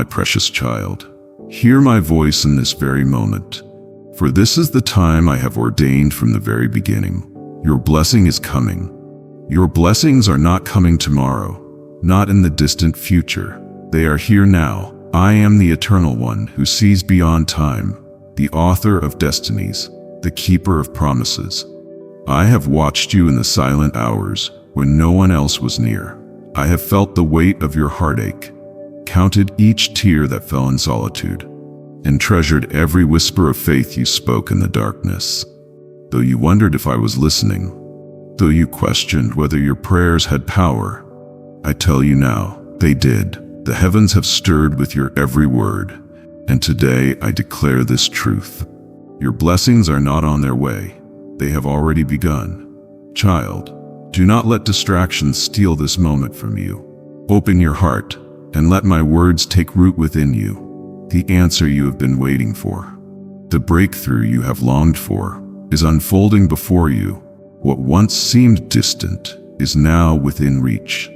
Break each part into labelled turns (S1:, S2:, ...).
S1: my precious child, hear my voice in this very moment, for this is the time I have ordained from the very beginning. Your blessing is coming. Your blessings are not coming tomorrow, not in the distant future. They are here now. I am the Eternal One who sees beyond time, the author of destinies, the keeper of promises. I have watched you in the silent hours when no one else was near. I have felt the weight of your heartache, counted each tear that fell in solitude, and treasured every whisper of faith you spoke in the darkness. Though you wondered if I was listening, though you questioned whether your prayers had power, I tell you now, they did. The heavens have stirred with your every word, and today I declare this truth. Your blessings are not on their way. They have already begun. Child, do not let distractions steal this moment from you. Open your heart and let my words take root within you. The answer you have been waiting for, the breakthrough you have longed for, is unfolding before you. What once seemed distant is now within reach.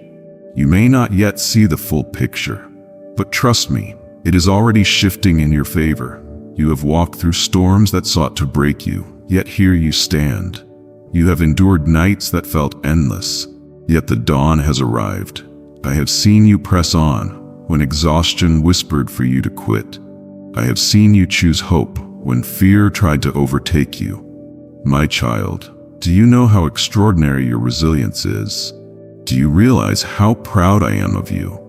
S1: You may not yet see the full picture, but trust me, it is already shifting in your favor. You have walked through storms that sought to break you, yet here you stand. You have endured nights that felt endless, yet the dawn has arrived. I have seen you press on when exhaustion whispered for you to quit. I have seen you choose hope when fear tried to overtake you. My child, do you know how extraordinary your resilience is? Do you realize how proud I am of you?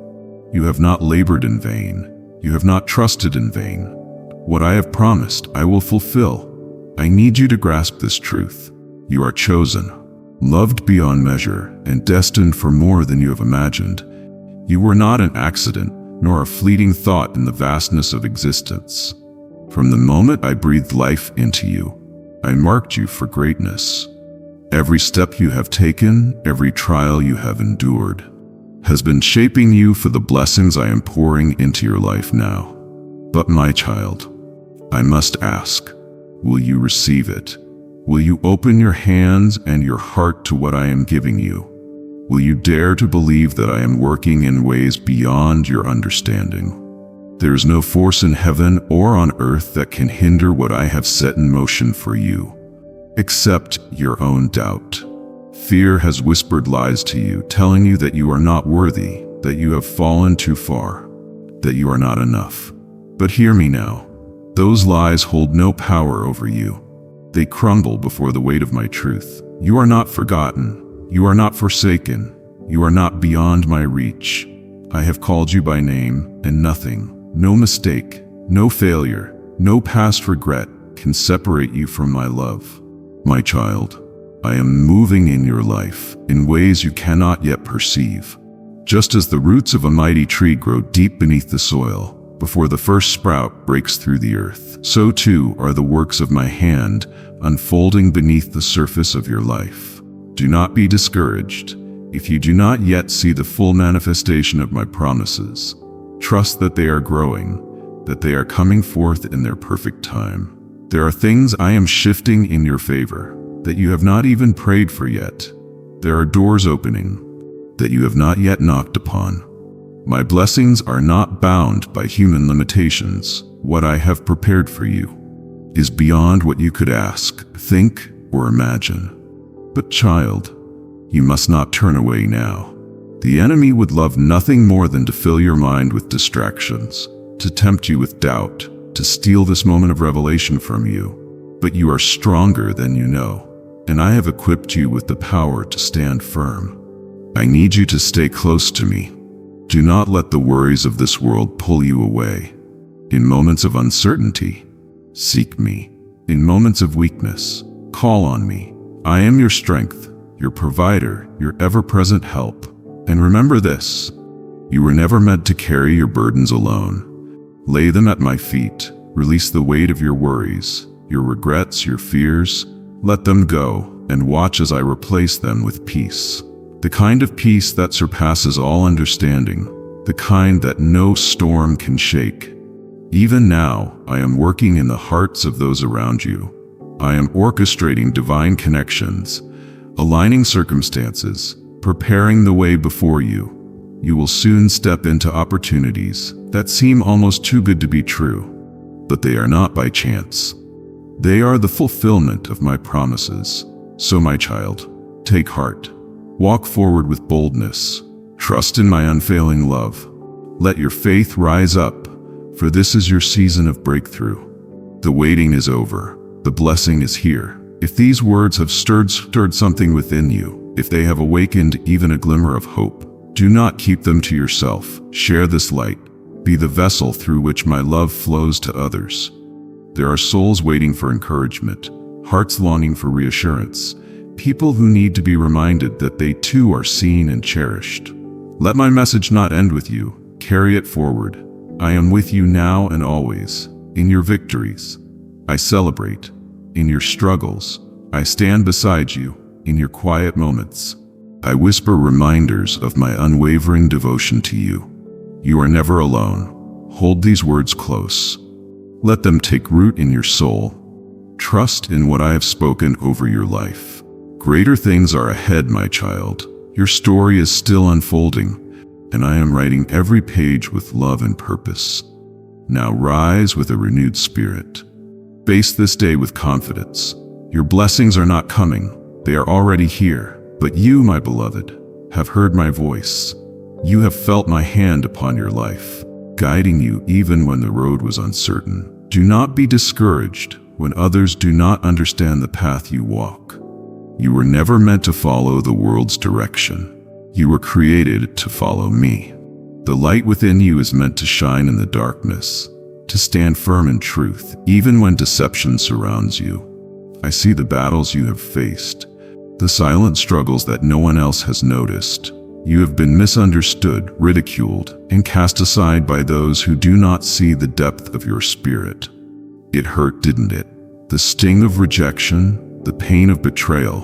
S1: You have not labored in vain. You have not trusted in vain. What I have promised, I will fulfill. I need you to grasp this truth. You are chosen, loved beyond measure, and destined for more than you have imagined. You were not an accident, nor a fleeting thought in the vastness of existence. From the moment I breathed life into you, I marked you for greatness. Every step you have taken, every trial you have endured, has been shaping you for the blessings I am pouring into your life now. But my child, I must ask, will you receive it? Will you open your hands and your heart to what I am giving you? Will you dare to believe that I am working in ways beyond your understanding? There is no force in heaven or on earth that can hinder what I have set in motion for you, except your own doubt. Fear has whispered lies to you, telling you that you are not worthy, that you have fallen too far, that you are not enough. But hear me now. Those lies hold no power over you. They crumble before the weight of my truth. You are not forgotten. You are not forsaken. You are not beyond my reach. I have called you by name, and nothing, no mistake, no failure, no past regret can separate you from my love. My child, I am moving in your life in ways you cannot yet perceive. Just as the roots of a mighty tree grow deep beneath the soil, before the first sprout breaks through the earth, so too are the works of my hand unfolding beneath the surface of your life. Do not be discouraged if you do not yet see the full manifestation of my promises. Trust that they are growing, that they are coming forth in their perfect time. There are things I am shifting in your favor that you have not even prayed for yet. There are doors opening that you have not yet knocked upon. My blessings are not bound by human limitations. What I have prepared for you is beyond what you could ask, think, or imagine. But child, you must not turn away now. The enemy would love nothing more than to fill your mind with distractions, to tempt you with doubt, to steal this moment of revelation from you. But you are stronger than you know, and I have equipped you with the power to stand firm. I need you to stay close to me. Do not let the worries of this world pull you away. In moments of uncertainty, seek me. In moments of weakness, call on me. I am your strength, your provider, your ever-present help. And remember this, you were never meant to carry your burdens alone. Lay them at my feet. Release the weight of your worries, your regrets, your fears. Let them go and watch as I replace them with peace. The kind of peace that surpasses all understanding, the kind that no storm can shake. Even now, I am working in the hearts of those around you. I am orchestrating divine connections, aligning circumstances, preparing the way before you. You will soon step into opportunities that seem almost too good to be true, but they are not by chance. They are the fulfillment of my promises. So, my child, take heart. Walk forward with boldness. Trust in my unfailing love. Let your faith rise up, for this is your season of breakthrough. The waiting is over. The blessing is here. If these words have stirred something within you, if they have awakened even a glimmer of hope, do not keep them to yourself. Share this light. Be the vessel through which my love flows to others. There are souls waiting for encouragement, hearts longing for reassurance, people who need to be reminded that they too are seen and cherished. Let my message not end with you. Carry it forward. I am with you now and always. In your victories, I celebrate. In your struggles, I stand beside you. In your quiet moments, I whisper reminders of my unwavering devotion to you. You are never alone. Hold these words close. Let them take root in your soul. Trust in what I have spoken over your life. Greater things are ahead, my child. Your story is still unfolding, and I am writing every page with love and purpose. Now rise with a renewed spirit. Face this day with confidence. Your blessings are not coming. They are already here. But you, my beloved, have heard my voice. You have felt my hand upon your life, guiding you even when the road was uncertain. Do not be discouraged when others do not understand the path you walk. You were never meant to follow the world's direction. You were created to follow me. The light within you is meant to shine in the darkness, to stand firm in truth, even when deception surrounds you. I see the battles you have faced, the silent struggles that no one else has noticed. You have been misunderstood, ridiculed, and cast aside by those who do not see the depth of your spirit. It hurt, didn't it? The sting of rejection, the pain of betrayal.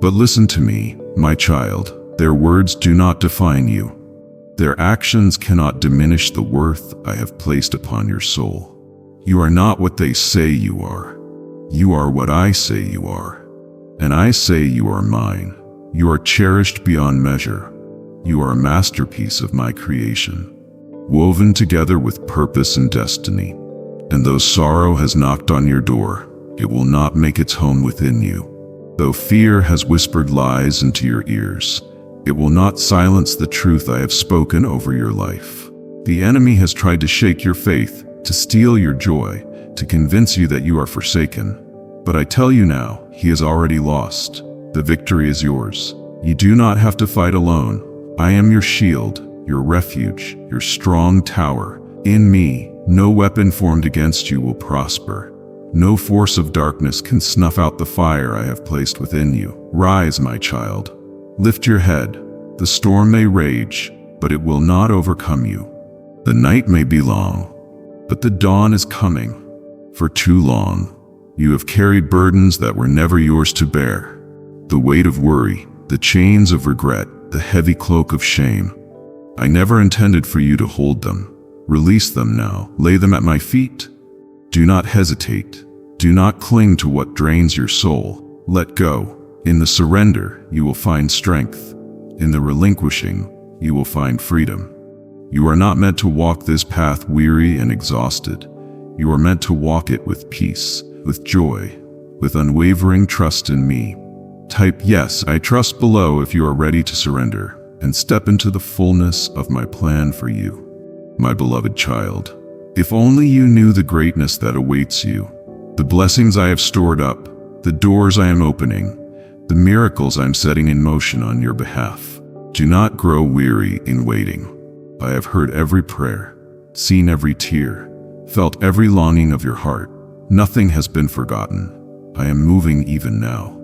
S1: But listen to me, my child. Their words do not define you. Their actions cannot diminish the worth I have placed upon your soul. You are not what they say you are. You are what I say you are. And I say you are mine. You are cherished beyond measure. You are a masterpiece of my creation, woven together with purpose and destiny. And though sorrow has knocked on your door, it will not make its home within you. Though fear has whispered lies into your ears, it will not silence the truth I have spoken over your life. The enemy has tried to shake your faith, to steal your joy, to convince you that you are forsaken. But I tell you now, he is already lost. The victory is yours. You do not have to fight alone. I am your shield, your refuge, your strong tower. In me, no weapon formed against you will prosper. No force of darkness can snuff out the fire I have placed within you. Rise, my child. Lift your head. The storm may rage, but it will not overcome you. The night may be long, but the dawn is coming. For too long, you have carried burdens that were never yours to bear. The weight of worry, the chains of regret, the heavy cloak of shame. I never intended for you to hold them. Release them now. Lay them at my feet. Do not hesitate. Do not cling to what drains your soul. Let go. In the surrender, you will find strength. In the relinquishing, you will find freedom. You are not meant to walk this path weary and exhausted. You are meant to walk it with peace, with joy, with unwavering trust in me. Type "Yes, I trust" below if you are ready to surrender and step into the fullness of my plan for you. My beloved child, if only you knew the greatness that awaits you, the blessings I have stored up, the doors I am opening, the miracles I'm setting in motion on your behalf. Do not grow weary in waiting. I have heard every prayer, seen every tear, felt every longing of your heart. Nothing has been forgotten. I am moving even now.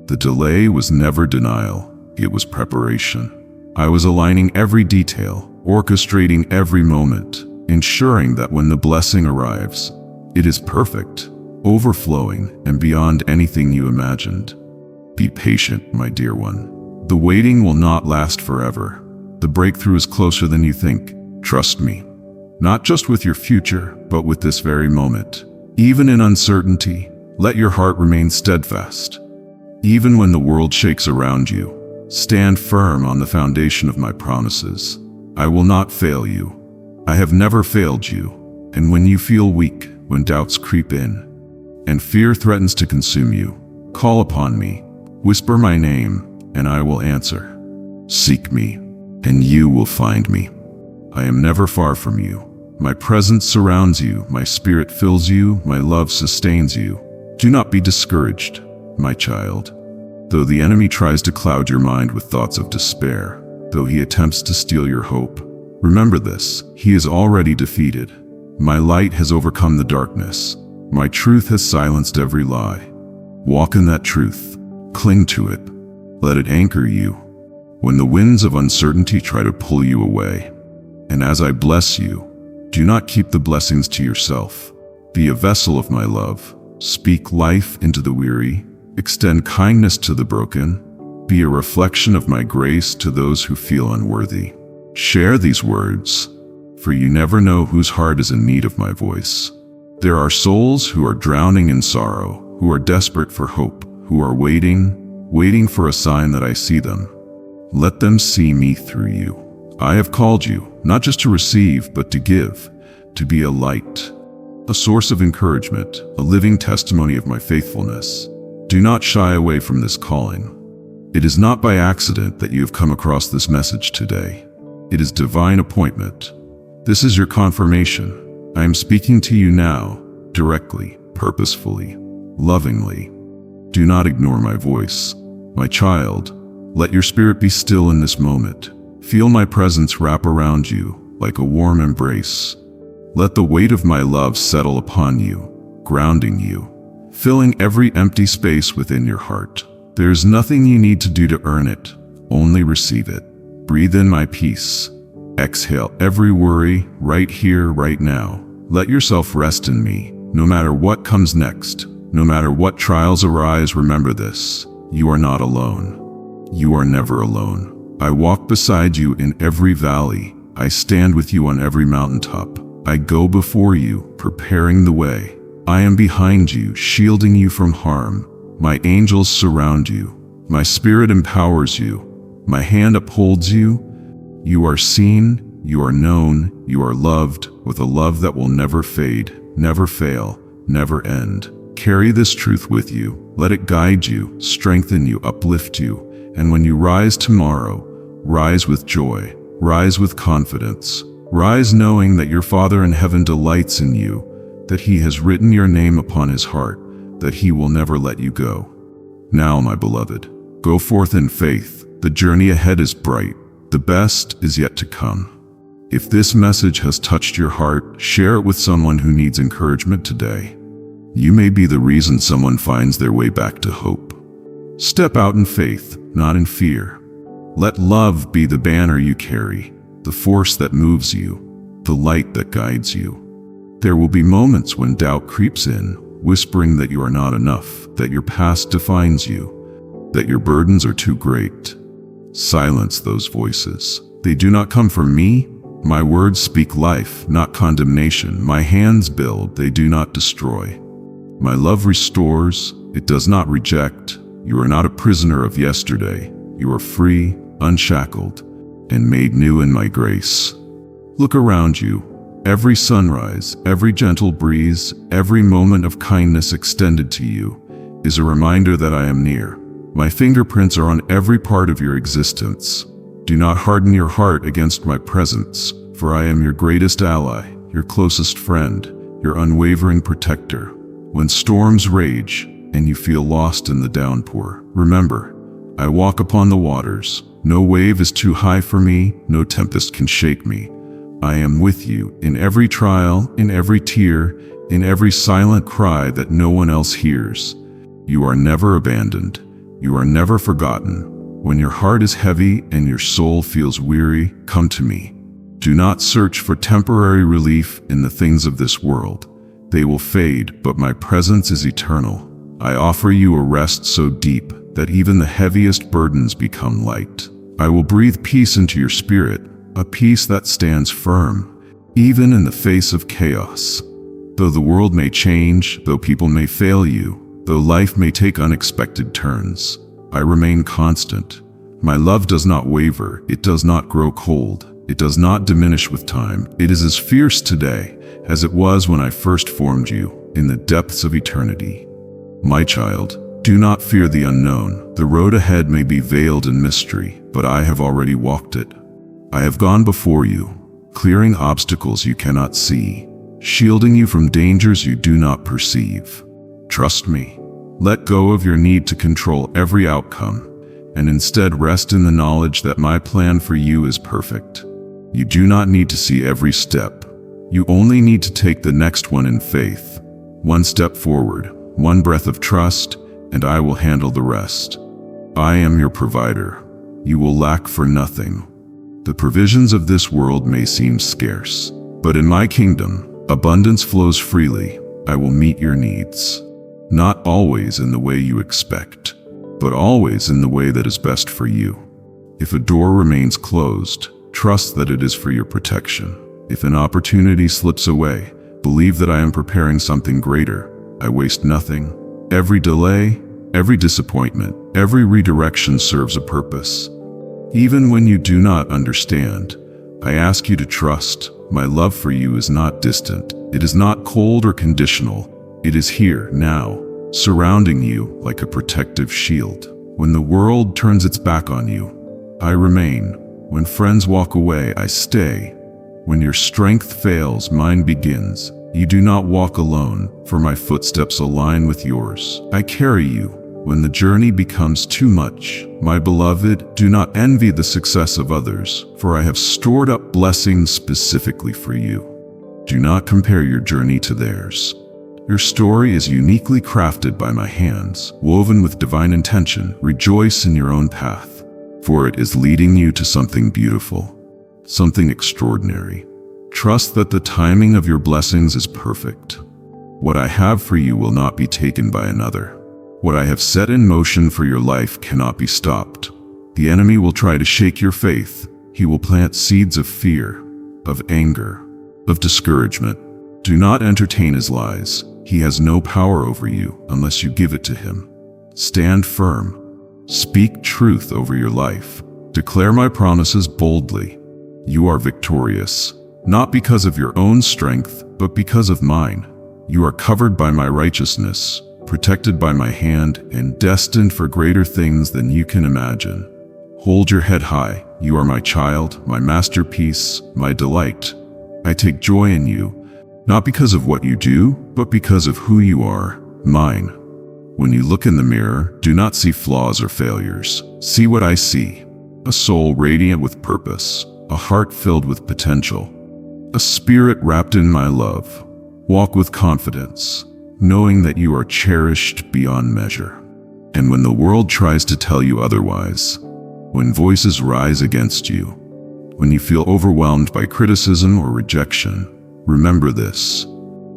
S1: The delay was never denial, it was preparation. I was aligning every detail, orchestrating every moment, ensuring that when the blessing arrives, it is perfect, overflowing, and beyond anything you imagined. Be patient, my dear one. The waiting will not last forever. The breakthrough is closer than you think. Trust me. Not just with your future, but with this very moment. Even in uncertainty, let your heart remain steadfast. Even when the world shakes around you, stand firm on the foundation of my promises. I will not fail you. I have never failed you. And when you feel weak, when doubts creep in, and fear threatens to consume you, call upon me, whisper my name, and I will answer. Seek me, and you will find me. I am never far from you. My presence surrounds you, my spirit fills you, my love sustains you. Do not be discouraged, my child. Though the enemy tries to cloud your mind with thoughts of despair, though he attempts to steal your hope, remember this: he is already defeated. My light has overcome the darkness. My truth has silenced every lie. Walk in that truth. Cling to it. Let it anchor you when the winds of uncertainty try to pull you away. And as I bless you, do not keep the blessings to yourself. Be a vessel of my love. Speak life into the weary. Extend kindness to the broken. Be a reflection of my grace to those who feel unworthy. Share these words, for you never know whose heart is in need of my voice. There are souls who are drowning in sorrow, who are desperate for hope, who are waiting for a sign that I see them. Let them see me through you. I have called you, not just to receive, but to give, to be a light, a source of encouragement, a living testimony of my faithfulness. Do not shy away from this calling. It is not by accident that you have come across this message today. It is divine appointment. This is your confirmation. I am speaking to you now, directly, purposefully, lovingly. Do not ignore my voice. My child, let your spirit be still in this moment. Feel my presence wrap around you like a warm embrace. Let the weight of my love settle upon you, grounding you, filling every empty space within your heart. There is nothing you need to do to earn it, only receive it. Breathe in my peace. Exhale every worry right here, right now. Let yourself rest in me. No matter what comes next, no matter what trials arise, remember this: you are not alone. You are never alone. I walk beside you in every valley. I stand with you on every mountaintop. I go before you, preparing the way. I am behind you, shielding you from harm. My angels surround you. My spirit empowers you. My hand upholds you. You are seen, you are known, you are loved with a love that will never fade, never fail, never end. Carry this truth with you. Let it guide you, strengthen you, uplift you. And when you rise tomorrow, rise with joy, rise with confidence. Rise knowing that your Father in heaven delights in you, that He has written your name upon His heart, that He will never let you go. Now, my beloved, go forth in faith. The journey ahead is bright. The best is yet to come. If this message has touched your heart, share it with someone who needs encouragement today. You may be the reason someone finds their way back to hope. Step out in faith, not in fear. Let love be the banner you carry, the force that moves you, the light that guides you. There will be moments when doubt creeps in, whispering that you are not enough, that your past defines you, that your burdens are too great. Silence those voices. They do not come from me. My words speak life, not condemnation. My hands build, they do not destroy. My love restores, it does not reject. You are not a prisoner of yesterday. You are free, unshackled, and made new in my grace. Look around you. Every sunrise, every gentle breeze, every moment of kindness extended to you is a reminder that I am near. My fingerprints are on every part of your existence. Do not harden your heart against my presence, for I am your greatest ally, your closest friend, your unwavering protector. When storms rage and you feel lost in the downpour, remember, I walk upon the waters. No wave is too high for me, no tempest can shake me. I am with you in every trial, in every tear, in every silent cry that no one else hears. You are never abandoned. You are never forgotten. When your heart is heavy and your soul feels weary, come to me. Do not search for temporary relief in the things of this world. They will fade, but my presence is eternal. I offer you a rest so deep that even the heaviest burdens become light. I will breathe peace into your spirit, a peace that stands firm, even in the face of chaos. Though the world may change, though people may fail you, though life may take unexpected turns, I remain constant. My love does not waver, it does not grow cold. It does not diminish with time. It is as fierce today as it was when I first formed you in the depths of eternity. My child, do not fear the unknown. The road ahead may be veiled in mystery, but I have already walked it. I have gone before you, clearing obstacles you cannot see, shielding you from dangers you do not perceive. Trust me. Let go of your need to control every outcome, and instead rest in the knowledge that my plan for you is perfect. You do not need to see every step. You only need to take the next one in faith. One step forward, one breath of trust, and I will handle the rest. I am your provider. You will lack for nothing. The provisions of this world may seem scarce, but in my kingdom, abundance flows freely. I will meet your needs. Not always in the way you expect, but always in the way that is best for you. If a door remains closed, trust that it is for your protection. If an opportunity slips away, believe that I am preparing something greater. I waste nothing. Every delay, every disappointment, every redirection serves a purpose. Even when you do not understand, I ask you to trust. My love for you is not distant. It is not cold or conditional. It is here, now, surrounding you like a protective shield. When the world turns its back on you, I remain. When friends walk away, I stay. When your strength fails, mine begins. You do not walk alone, for my footsteps align with yours. I carry you. When the journey becomes too much, my beloved, do not envy the success of others, for I have stored up blessings specifically for you. Do not compare your journey to theirs. Your story is uniquely crafted by my hands, woven with divine intention. Rejoice in your own path, for it is leading you to something beautiful, something extraordinary. Trust that the timing of your blessings is perfect. What I have for you will not be taken by another. What I have set in motion for your life cannot be stopped. The enemy will try to shake your faith. He will plant seeds of fear, of anger, of discouragement. Do not entertain his lies. He has no power over you unless you give it to him. Stand firm. Speak truth over your life. Declare my promises boldly. You are victorious, not because of your own strength, but because of mine. You are covered by my righteousness, protected by my hand, and destined for greater things than you can imagine. Hold your head high. You are my child, my masterpiece, my delight. I take joy in you, not because of what you do, but because of who you are, mine. When you look in the mirror, do not see flaws or failures. See what I see: a soul radiant with purpose, a heart filled with potential, a spirit wrapped in my love. Walk with confidence, knowing that you are cherished beyond measure. And when the world tries to tell you otherwise, when voices rise against you, when you feel overwhelmed by criticism or rejection, remember this: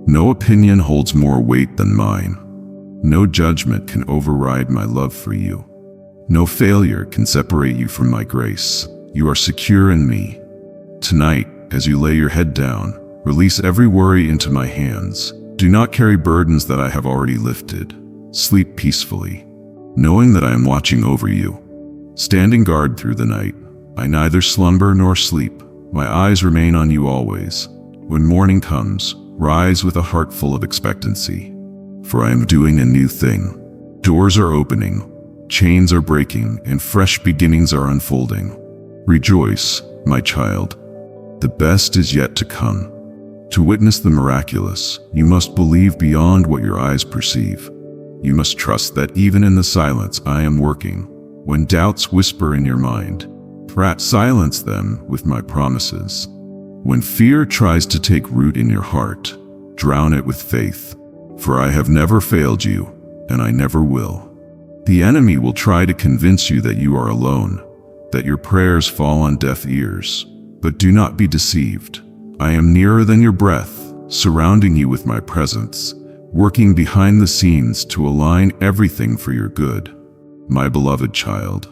S1: no opinion holds more weight than mine. No judgment can override my love for you. No failure can separate you from my grace. You are secure in me. Tonight, as you lay your head down, release every worry into my hands. Do not carry burdens that I have already lifted. Sleep peacefully, knowing that I am watching over you, standing guard through the night. I neither slumber nor sleep. My eyes remain on you always. When morning comes, rise with a heart full of expectancy, for I am doing a new thing. Doors are opening, chains are breaking, and fresh beginnings are unfolding. Rejoice, my child. The best is yet to come. To witness the miraculous, you must believe beyond what your eyes perceive. You must trust that even in the silence I am working. When doubts whisper in your mind, silence them with my promises. When fear tries to take root in your heart, drown it with faith. For I have never failed you, and I never will. The enemy will try to convince you that you are alone, that your prayers fall on deaf ears. But do not be deceived. I am nearer than your breath, surrounding you with my presence, working behind the scenes to align everything for your good. My beloved child,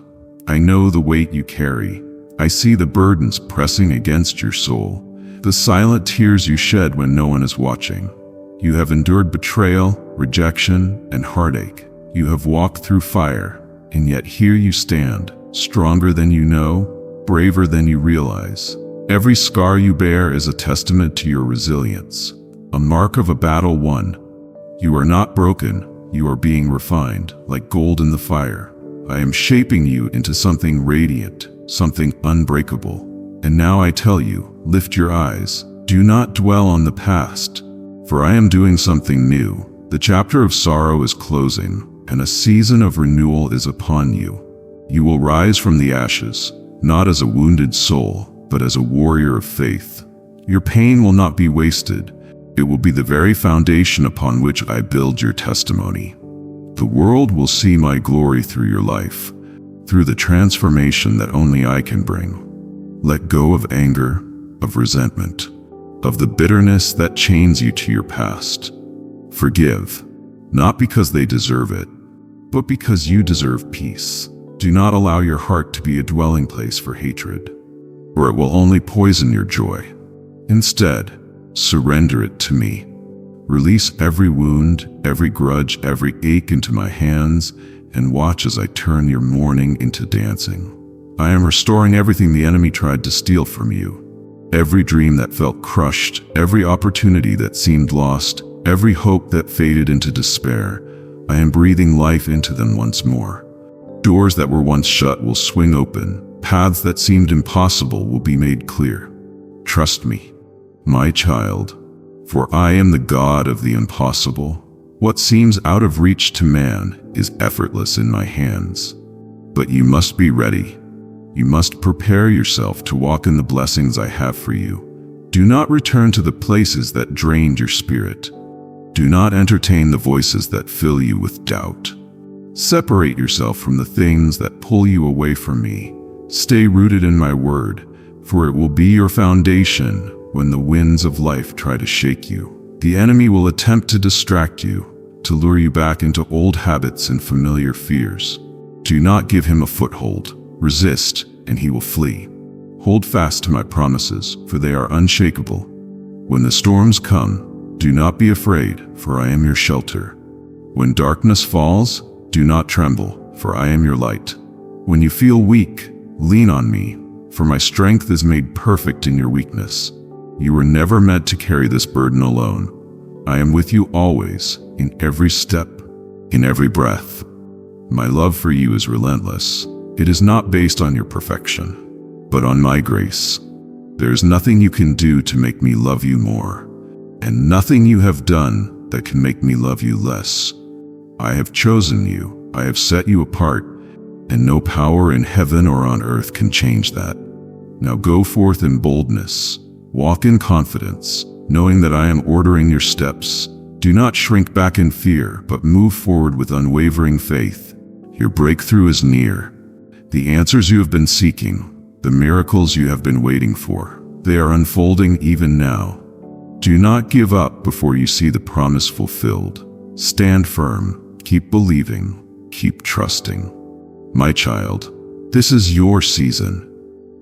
S1: I know the weight you carry. I see the burdens pressing against your soul, the silent tears you shed when no one is watching. You have endured betrayal, rejection, and heartache. You have walked through fire, and yet here you stand, stronger than you know, braver than you realize. Every scar you bear is a testament to your resilience, a mark of a battle won. You are not broken, you are being refined, like gold in the fire. I am shaping you into something radiant, something unbreakable. And now I tell you, lift your eyes. Do not dwell on the past, for I am doing something new. The chapter of sorrow is closing, and a season of renewal is upon you. You will rise from the ashes, not as a wounded soul, but as a warrior of faith. Your pain will not be wasted. It will be the very foundation upon which I build your testimony. The world will see my glory through your life, through the transformation that only I can bring. Let go of anger, of resentment, of the bitterness that chains you to your past. Forgive, not because they deserve it, but because you deserve peace. Do not allow your heart to be a dwelling place for hatred, or it will only poison your joy. Instead, surrender it to me. Release every wound, every grudge, every ache into my hands, and watch as I turn your mourning into dancing. I am restoring everything the enemy tried to steal from you. Every dream that felt crushed, every opportunity that seemed lost, every hope that faded into despair, I am breathing life into them once more. Doors that were once shut will swing open. Paths that seemed impossible will be made clear. Trust me, my child, for I am the God of the impossible. What seems out of reach to man is effortless in my hands. But you must be ready. You must prepare yourself to walk in the blessings I have for you. Do not return to the places that drained your spirit. Do not entertain the voices that fill you with doubt. Separate yourself from the things that pull you away from me. Stay rooted in my word, for it will be your foundation when the winds of life try to shake you. The enemy will attempt to distract you, to lure you back into old habits and familiar fears. Do not give him a foothold. Resist, and he will flee. Hold fast to my promises, for they are unshakable. When the storms come, do not be afraid, for I am your shelter. When darkness falls, do not tremble, for I am your light. When you feel weak, lean on me, for my strength is made perfect in your weakness. You were never meant to carry this burden alone. I am with you always, in every step, in every breath. My love for you is relentless. It is not based on your perfection, but on my grace. There is nothing you can do to make me love you more, and nothing you have done that can make me love you less. I have chosen you, I have set you apart, and no power in heaven or on earth can change that. Now go forth in boldness, walk in confidence, knowing that I am ordering your steps. Do not shrink back in fear, but move forward with unwavering faith. Your breakthrough is near. The answers you have been seeking, the miracles you have been waiting for, they are unfolding even now. Do not give up before you see the promise fulfilled. Stand firm, keep believing, keep trusting. My child, this is your season.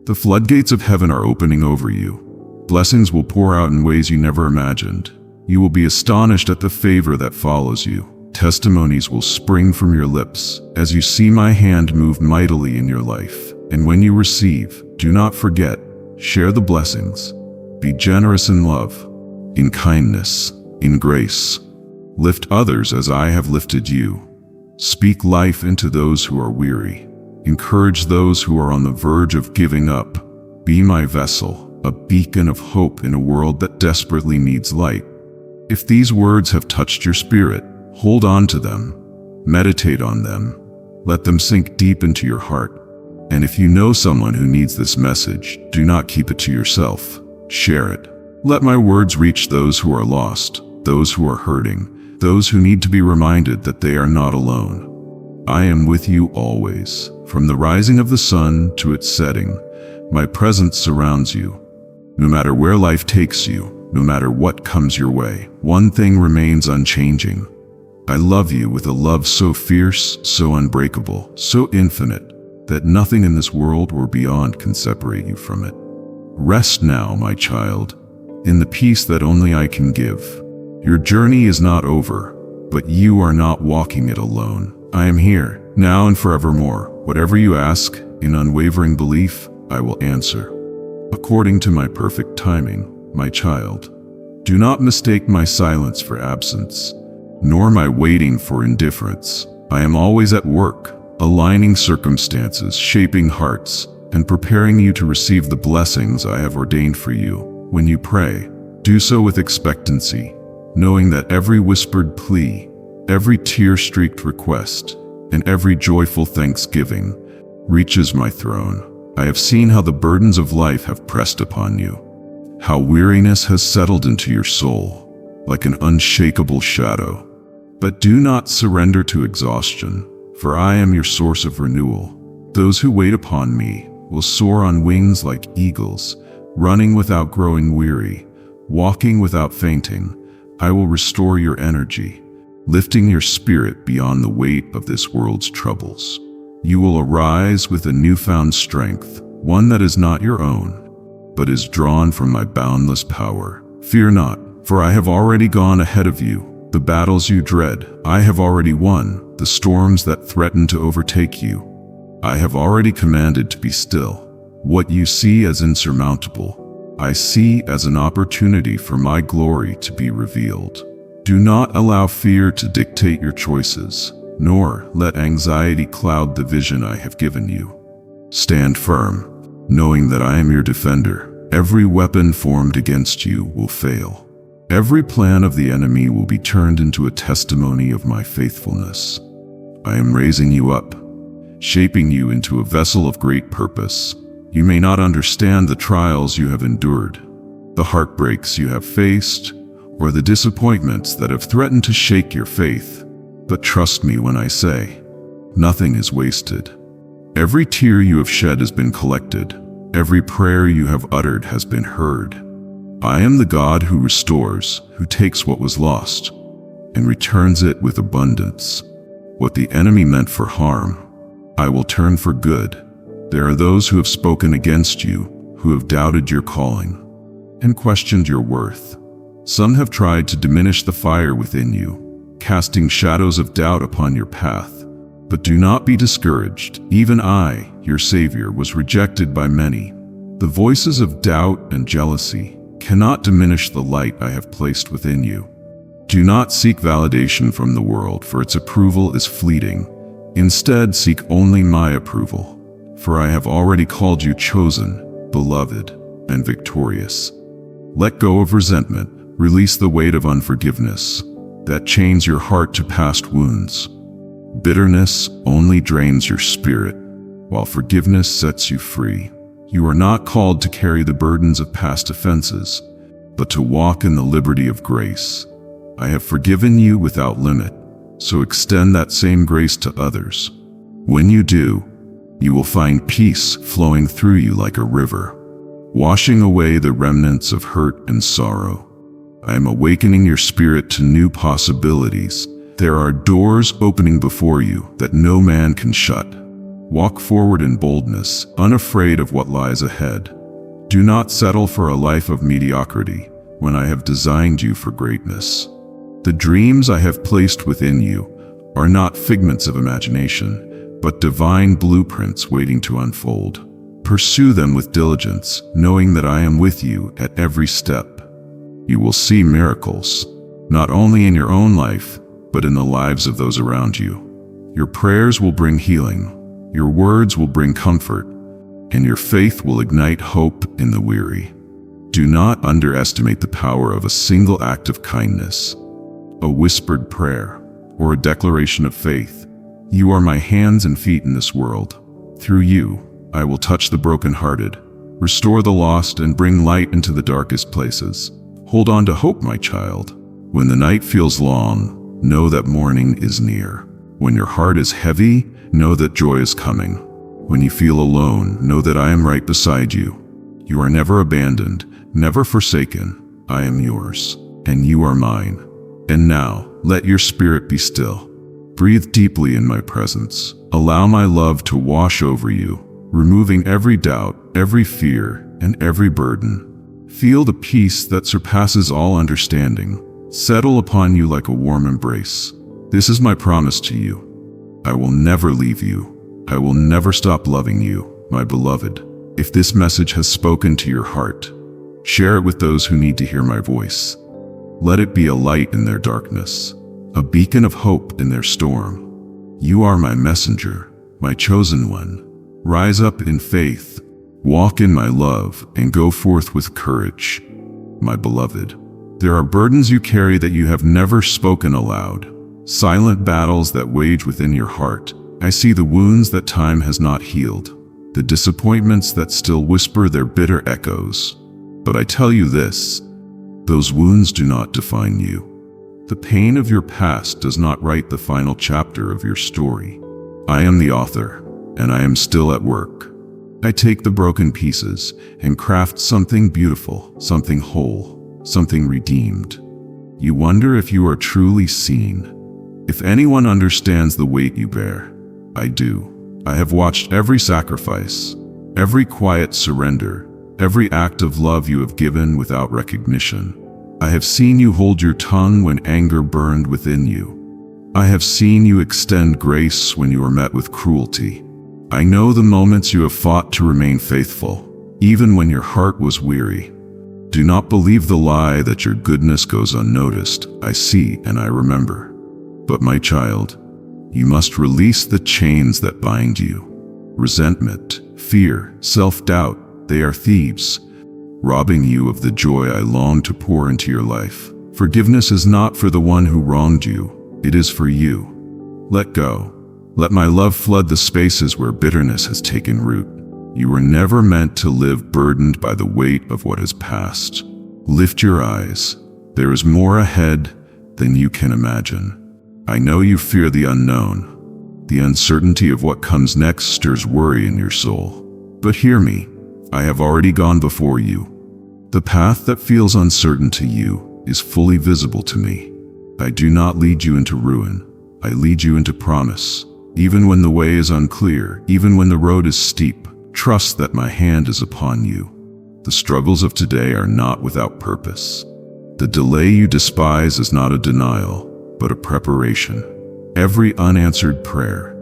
S1: The floodgates of heaven are opening over you. Blessings will pour out in ways you never imagined. You will be astonished at the favor that follows you. Testimonies will spring from your lips as you see my hand move mightily in your life. And when you receive, do not forget, share the blessings. Be generous in love, in kindness, in grace. Lift others as I have lifted you. Speak life into those who are weary. Encourage those who are on the verge of giving up. Be my vessel, a beacon of hope in a world that desperately needs light. If these words have touched your spirit, hold on to them. Meditate on them. Let them sink deep into your heart. And if you know someone who needs this message, do not keep it to yourself. Share it. Let my words reach those who are lost, those who are hurting, those who need to be reminded that they are not alone. I am with you always. From the rising of the sun to its setting, my presence surrounds you. No matter where life takes you, no matter what comes your way, one thing remains unchanging. I love you with a love so fierce, so unbreakable, so infinite, that nothing in this world or beyond can separate you from it. Rest now, my child, in the peace that only I can give. Your journey is not over, but you are not walking it alone. I am here, now and forevermore. Whatever you ask, in unwavering belief, I will answer. according to my perfect timing, my child. Do not mistake my silence for absence, nor my waiting for indifference. I am always at work, aligning circumstances, shaping hearts, and preparing you to receive the blessings I have ordained for you. When you pray, do so with expectancy, knowing that every whispered plea, every tear-streaked request, and every joyful thanksgiving reaches my throne. I have seen how the burdens of life have pressed upon you, how weariness has settled into your soul like an unshakable shadow. But do not surrender to exhaustion, for I am your source of renewal. Those who wait upon me will soar on wings like eagles, running without growing weary, walking without fainting. I will restore your energy, lifting your spirit beyond the weight of this world's troubles. You will arise with a newfound strength, one that is not your own, but is drawn from my boundless power. Fear not, for I have already gone ahead of you. The battles you dread, I have already won. The storms that threaten to overtake you, I have already commanded to be still. What you see as insurmountable, I see as an opportunity for my glory to be revealed. Do not allow fear to dictate your choices, nor let anxiety cloud the vision I have given you. Stand firm, knowing that I am your defender. Every weapon formed against you will fail. Every plan of the enemy will be turned into a testimony of my faithfulness. I am raising you up, shaping you into a vessel of great purpose. You may not understand the trials you have endured, the heartbreaks you have faced, or the disappointments that have threatened to shake your faith. But trust me when I say, nothing is wasted. Every tear you have shed has been collected. Every prayer you have uttered has been heard. I am the God who restores, who takes what was lost, and returns it with abundance. What the enemy meant for harm, I will turn for good. There are those who have spoken against you, who have doubted your calling, and questioned your worth. Some have tried to diminish the fire within you, casting shadows of doubt upon your path. But do not be discouraged. Even I, your Savior, was rejected by many. The voices of doubt and jealousy cannot diminish the light I have placed within you. Do not seek validation from the world, for its approval is fleeting. Instead, seek only my approval, for I have already called you chosen, beloved, and victorious. Let go of resentment, release the weight of unforgiveness that chains your heart to past wounds. Bitterness only drains your spirit, while forgiveness sets you free. You are not called to carry the burdens of past offenses, but to walk in the liberty of grace. I have forgiven you without limit, so extend that same grace to others. When you do, you will find peace flowing through you like a river, washing away the remnants of hurt and sorrow. I am awakening your spirit to new possibilities. There are doors opening before you that no man can shut. Walk forward in boldness, unafraid of what lies ahead. Do not settle for a life of mediocrity when I have designed you for greatness. The dreams I have placed within you are not figments of imagination, but divine blueprints waiting to unfold. Pursue them with diligence, knowing that I am with you at every step. You will see miracles, not only in your own life, but in the lives of those around you. Your prayers will bring healing. Your words will bring comfort, and your faith will ignite hope in the weary. Do not underestimate the power of a single act of kindness, a whispered prayer, or a declaration of faith. You are my hands and feet in this world. Through you, I will touch the brokenhearted, restore the lost, and bring light into the darkest places. Hold on to hope, my child. When the night feels long, know that morning is near. When your heart is heavy, know that joy is coming. When you feel alone, know that I am right beside you. You are never abandoned, never forsaken. I am yours, and you are mine. And now, let your spirit be still. Breathe deeply in my presence. Allow my love to wash over you, removing every doubt, every fear, and every burden. Feel the peace that surpasses all understanding settle upon you like a warm embrace. This is my promise to you. I will never leave you. I will never stop loving you, my beloved. If this message has spoken to your heart, share it with those who need to hear my voice. Let it be a light in their darkness, a beacon of hope in their storm. You are my messenger, my chosen one. Rise up in faith, walk in my love, and go forth with courage. My beloved, there are burdens you carry that you have never spoken aloud, silent battles that wage within your heart. I see the wounds that time has not healed, the disappointments that still whisper their bitter echoes. But I tell you this, those wounds do not define you. The pain of your past does not write the final chapter of your story. I am the author, and I am still at work. I take the broken pieces and craft something beautiful, something whole, something redeemed. You wonder if you are truly seen, if anyone understands the weight you bear. I do. I have watched every sacrifice, every quiet surrender, every act of love you have given without recognition. I have seen you hold your tongue when anger burned within you. I have seen you extend grace when you were met with cruelty. I know the moments you have fought to remain faithful, even when your heart was weary. Do not believe the lie that your goodness goes unnoticed. I see and I remember. But my child, you must release the chains that bind you. Resentment, fear, self-doubt, they are thieves, robbing you of the joy I long to pour into your life. Forgiveness is not for the one who wronged you, it is for you. Let go. Let my love flood the spaces where bitterness has taken root. You were never meant to live burdened by the weight of what has passed. Lift your eyes. There is more ahead than you can imagine. I know you fear the unknown. The uncertainty of what comes next stirs worry in your soul. But hear me, I have already gone before you. The path that feels uncertain to you is fully visible to me. I do not lead you into ruin. I lead you into promise. Even when the way is unclear, even when the road is steep, trust that my hand is upon you. The struggles of today are not without purpose. The delay you despise is not a denial, but a preparation. Every unanswered prayer,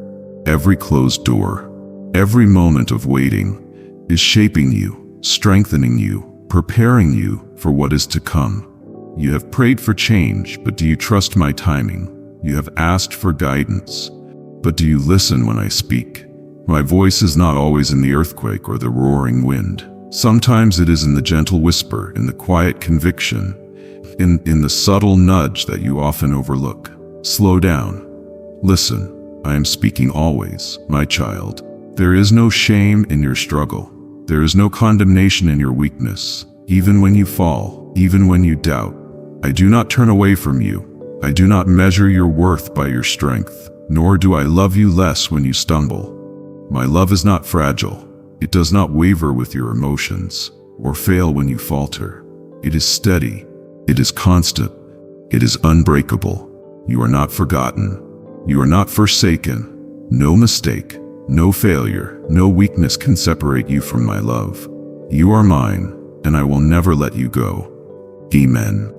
S1: every closed door, every moment of waiting is shaping you, strengthening you, preparing you for what is to come. You have prayed for change, but do you trust my timing? You have asked for guidance, but do you listen when I speak? My voice is not always in the earthquake or the roaring wind. Sometimes it is in the gentle whisper, in the quiet conviction, in the subtle nudge that you often overlook. Slow down. Listen, I am speaking always, my child. There is no shame in your struggle. There is no condemnation in your weakness. Even when you fall, even when you doubt, I do not turn away from you. I do not measure your worth by your strength, nor do I love you less when you stumble. My love is not fragile. It does not waver with your emotions or fail when you falter. It is steady. It is constant. It is unbreakable. You are not forgotten. You are not forsaken. No mistake, no failure, no weakness can separate you from my love. You are mine, and I will never let you go. Amen.